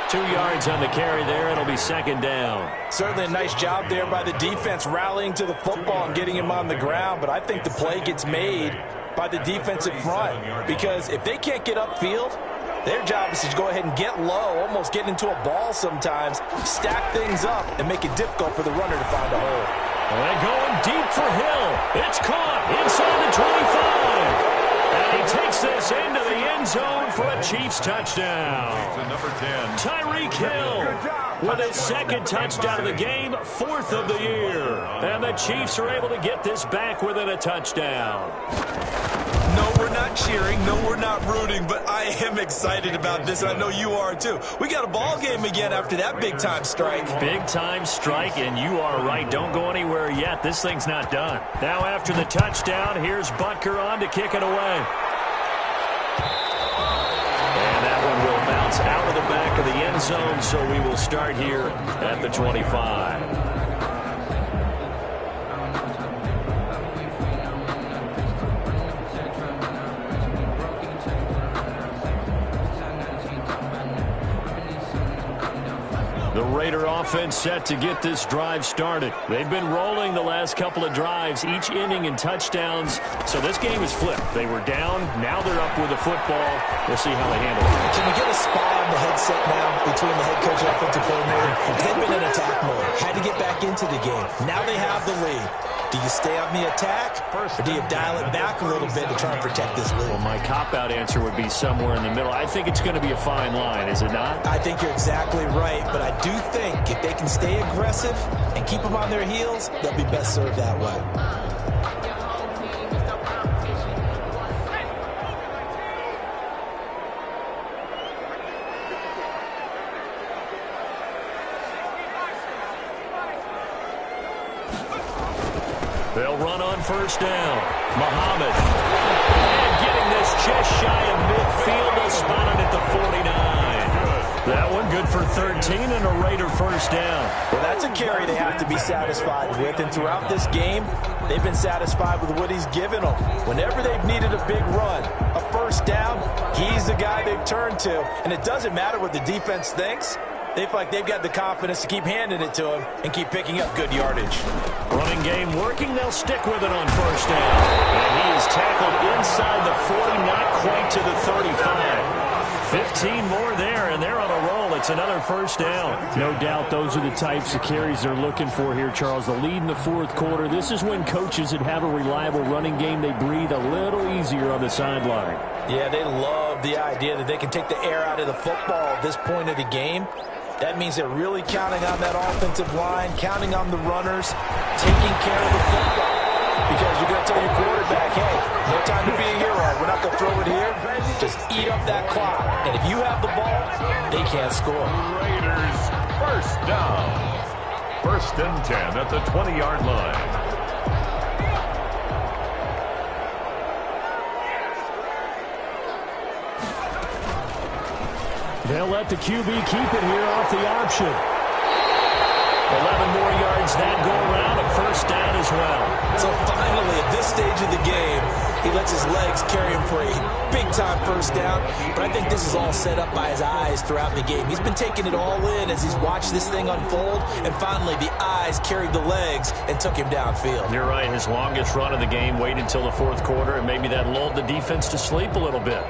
2 yards on the carry there. It'll be 2nd down. Certainly a nice job there by the defense rallying to the football and getting him on the ground, but I think the play gets made by the defensive front because if they can't get upfield, their job is to go ahead and get low, almost get into a ball sometimes, stack things up, and make it difficult for the runner to find a hole. And going deep for Hill. It's caught inside the 25. And he takes this into the end zone for a Chiefs touchdown. To number 10. Tyreek Hill with his 2nd touchdown of the game, 4th of the year. And the Chiefs are able to get this back within a touchdown. No, we're not cheering. No, we're not rooting, but I am excited about this, and I know you are too. We got a ball game again after that big-time strike. Big-time strike, and you are right. Don't go anywhere yet. This thing's not done. Now after the touchdown, here's Butker on to kick it away. And that one will bounce out of the back of the end zone, so we will start here at the 25. The Raider offense set to get this drive started. They've been rolling the last couple of drives, each inning in touchdowns. So this game is flipped. They were down. Now they're up with the football. We'll see how they handle it. Can we get a spy on the headset now between the head coach and offensive coordinator? They've been in attack mode. Had to get back into the game. Now they have the lead. Do you stay on the attack, or do you dial it back a little bit to try and protect this lead? Well, my cop-out answer would be somewhere in the middle. I think it's going to be a fine line, is it not? I think you're exactly right, but I do think if they can stay aggressive and keep them on their heels, they'll be best served that way. They'll run on first down. Muhammad. And getting this just shy of midfield. They'll spot it at the 49. That one good for 13 and a Raider first down. Well, that's a carry they have to be satisfied with. And throughout this game, they've been satisfied with what he's given them. Whenever they've needed a big run, a first down, he's the guy they've turned to. And it doesn't matter what the defense thinks. They feel like they've got the confidence to keep handing it to him and keep picking up good yardage. Running game working. They'll stick with it on first down. And he is tackled inside the 40, not quite to the 35. 15 more there, and they're on a roll. It's another first down. No doubt those are the types of carries they're looking for here, Charles. The lead in the fourth quarter. This is when coaches that have a reliable running game, they breathe a little easier on the sideline. Yeah, they love the idea that they can take the air out of the football at this point of the game. That means they're really counting on that offensive line, counting on the runners, taking care of the football. Because you're going to tell your quarterback, hey, no time to be a hero. We're not going to throw it here. Just eat up that clock. And if you have the ball, they can't score. Raiders first down. First and 10 at the 20-yard line. They'll let the QB keep it here off the option. 11 more yards that go around, a first down as well. So finally, at this stage of the game, he lets his legs carry him for a big-time first down. But I think this is all set up by his eyes throughout the game. He's been taking it all in as he's watched this thing unfold. And finally, the eyes carried the legs and took him downfield. You're right. His longest run of the game waited until the fourth quarter, and maybe that lulled the defense to sleep a little bit.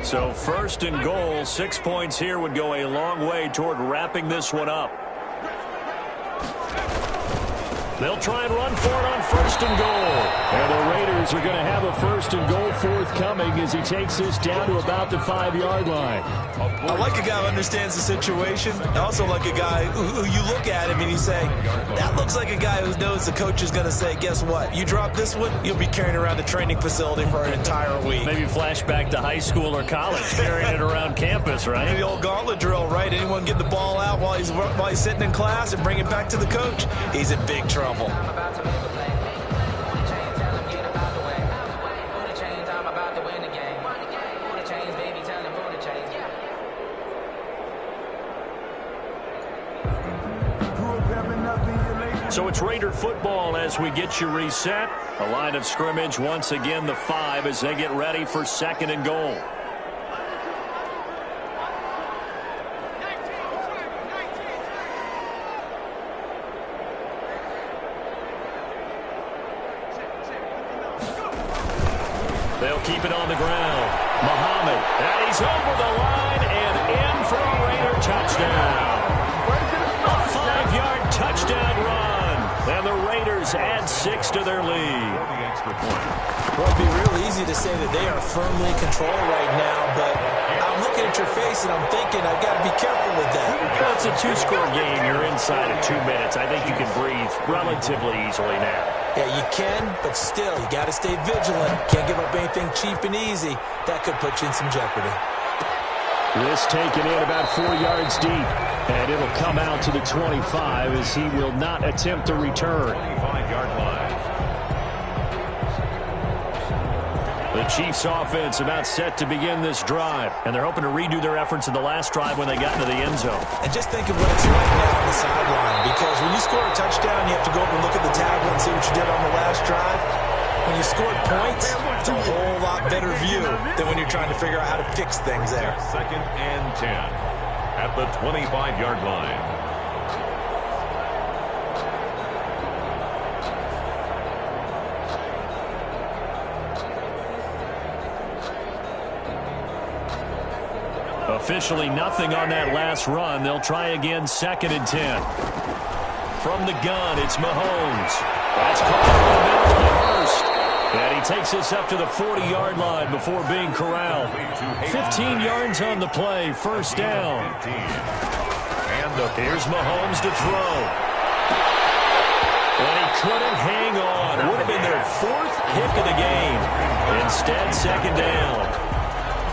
So first and goal, 6 points here would go a long way toward wrapping this one up. They'll try and run for it on first and goal. And the Raiders are going to have a first and goal forthcoming as he takes this down to about the 5-yard line. I like a guy who understands the situation. I also like a guy who you look at him and you say, that looks like a guy who knows the coach is going to say, guess what? You drop this one, you'll be carrying around the training facility for an entire week. Maybe flashback to high school or college, carrying it around campus, right? Maybe the old gauntlet drill, right? Anyone get the ball out while he's sitting in class and bring it back to the coach? He's in big trouble. So it's Raider football as we get you reset. A line of scrimmage once again, the 5 as they get ready for second and goal. They'll keep it on the ground. Muhammad, and he's over the line and in for a Raider touchdown. A 5-yard touchdown run. And the Raiders add 6 to their lead. Well, it'd be real easy to say that they are firmly in control right now, but I'm looking at your face and I'm thinking I've got to be careful with that. Well, it's a 2-score game. You're inside of 2 minutes. I think you can breathe relatively easily now. Yeah, you can, but still, you got to stay vigilant. Can't give up anything cheap and easy. That could put you in some jeopardy. This taken in about 4 yards deep. And it'll come out to the 25 as he will not attempt to return. 25-yard line. The Chiefs offense about set to begin this drive. And they're hoping to redo their efforts in the last drive when they got into the end zone. And just think of what it's like now on the sideline. Because when you score a touchdown, you have to go up and look at the tablet and see what you did on the last drive. When you scored points, it's a whole lot better view than when you're trying to figure out how to fix things there. 2nd and 10 at the 25-yard line. Officially nothing on that last run. They'll try again, 2nd and 10. From the gun, it's Mahomes. That's caught in the middle by Hurst. And he takes us up to the 40-yard line before being corralled. 15 yards on the play, 1st down. Here's Mahomes to throw. And he couldn't hang on. Would have been their 4th pick of the game. Instead, 2nd down.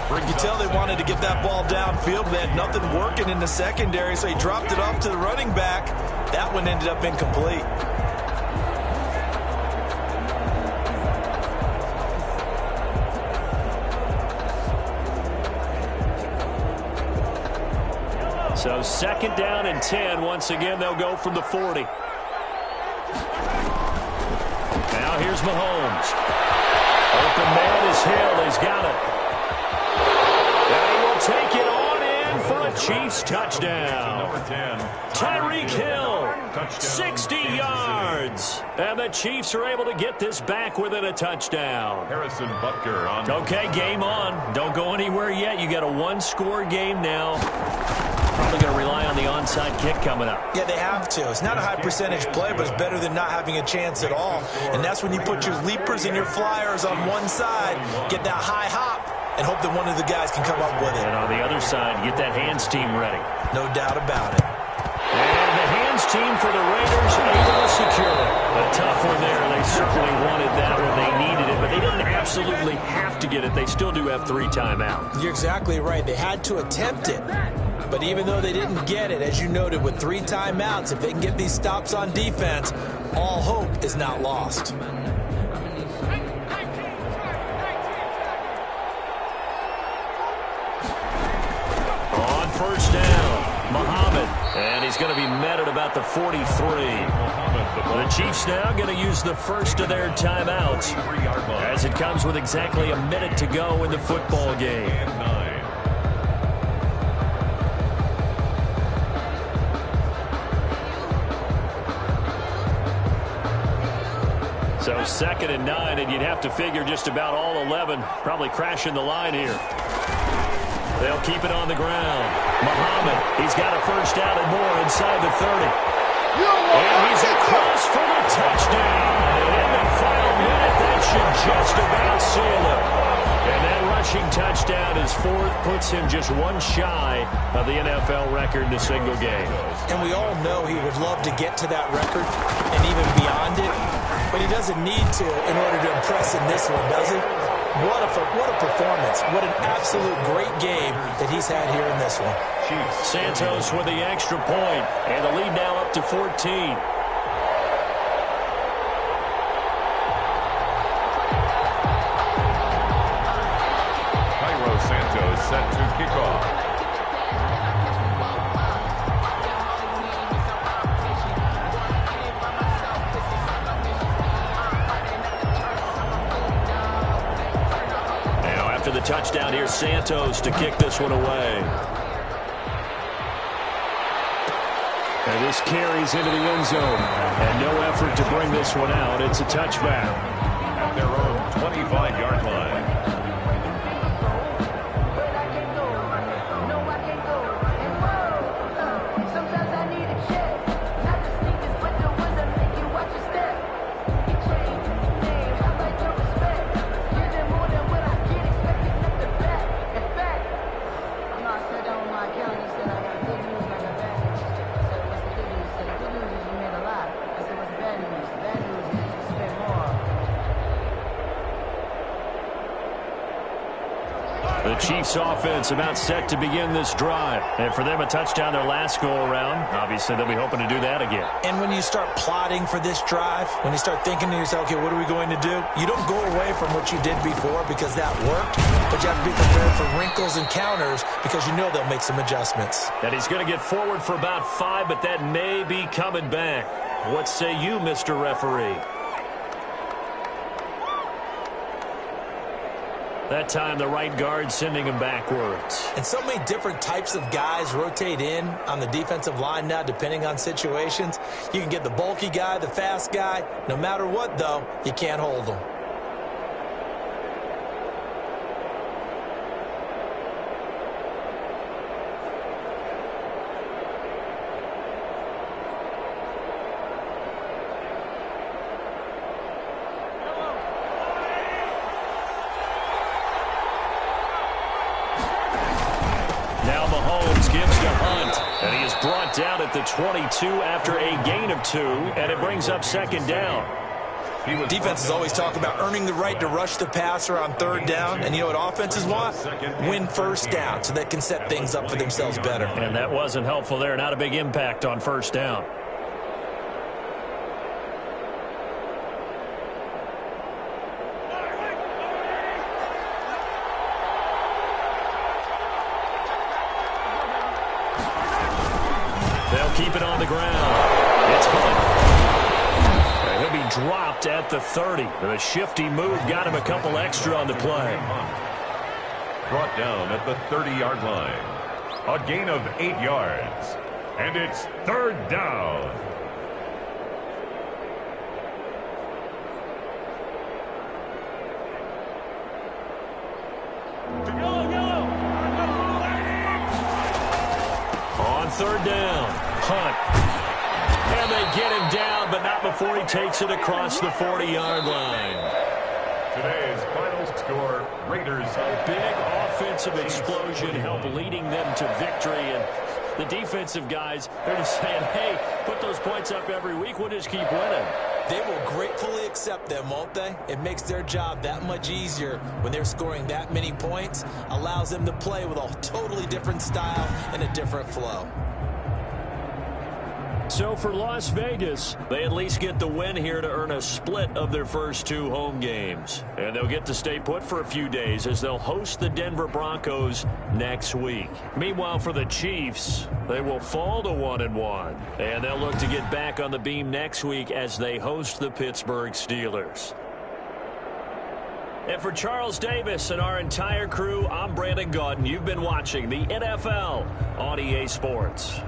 You could tell they wanted to get that ball downfield. They had nothing working in the secondary, so he dropped it off to the running back. That one ended up incomplete. So 2nd down and 10. Once again, they'll go from the 40. Now here's Mahomes. Open man is Hill. He's got it. And he will take it on in for a Chiefs touchdown. Number 10. Tyreek Hill, 60 yards. And the Chiefs are able to get this back within a touchdown. Harrison Butker on. Okay, game on. Don't go anywhere yet. You got a 1-score game now. Probably going to rely on the onside kick coming up. Yeah, they have to. It's not a high percentage play, but it's better than not having a chance at all. And that's when you put your leapers and your flyers on one side, get that high hop, and hope that one of the guys can come up with it. And on the other side, get that hands team ready. No doubt about it. And the hands team for the Raiders able to secure it. A tough one there. They certainly wanted that when they needed it, but they didn't absolutely have to get it. They still do have 3 timeouts. You're exactly right. They had to attempt it. But even though they didn't get it, as you noted, with 3 timeouts, if they can get these stops on defense, all hope is not lost. On 1st down, Muhammad. And he's going to be met at about the 43. The Chiefs now going to use the first of their timeouts as it comes with exactly a minute to go in the football game. So 2nd and 9, and you'd have to figure just about all 11 probably crashing the line here. They'll keep it on the ground. Muhammad, he's got a 1st down and more inside the 30. And he's across for the touchdown. And in the final minute, that should just about seal it. And that rushing touchdown is 4th, puts him just 1 shy of the NFL record in a single game. And we all know he would love to get to that record and even beyond it. But he doesn't need to in order to impress in this one, does he? What a performance. What an absolute great game that he's had here in this one. Santos with the extra point, and the lead now up to 14. Cairo Santos set to kick off. The touchdown here, Santos to kick this one away. And this carries into the end zone. And no effort to bring this one out. It's a touchback. At their own 25-yard line. The Chiefs offense about set to begin this drive. And for them, a touchdown their last go-around. Obviously, they'll be hoping to do that again. And when you start plotting for this drive, when you start thinking to yourself, okay, what are we going to do? You don't go away from what you did before because that worked, but you have to be prepared for wrinkles and counters because you know they'll make some adjustments. And he's going to get forward for about 5, but that may be coming back. What say you, Mr. Referee? That time the right guard sending him backwards. And so many different types of guys rotate in on the defensive line now, depending on situations. You can get the bulky guy, the fast guy. No matter what, though, you can't hold them. Brought down at the 22 after a gain of 2, and it brings up second down. Defenses always talk about earning the right to rush the passer on third down, and you know what offenses want? Win first down so they can set things up for themselves better. And that wasn't helpful there. Not a big impact on first down. They'll keep it on the ground. It's Hunt. And he'll be dropped at the 30. The shifty move got him a couple extra on the play. Brought down at the 30-yard line. A gain of 8 yards. And it's third down. On third down, Hunt. And they get him down, but not before he takes it across the 40-yard line. Today's final score, Raiders. A big offensive explosion helped leading them to victory. And the defensive guys, they're just saying, hey, put those points up every week. We'll just keep winning. They will gratefully accept them, won't they? It makes their job that much easier when they're scoring that many points. Allows them to play with a totally different style and a different flow. So for Las Vegas, they at least get the win here to earn a split of their first 2 home games. And they'll get to stay put for a few days as they'll host the Denver Broncos next week. Meanwhile, for the Chiefs, they will fall to 1-1. And they'll look to get back on the beam next week as they host the Pittsburgh Steelers. And for Charles Davis and our entire crew, I'm Brandon Gaudin. You've been watching the NFL on EA Sports.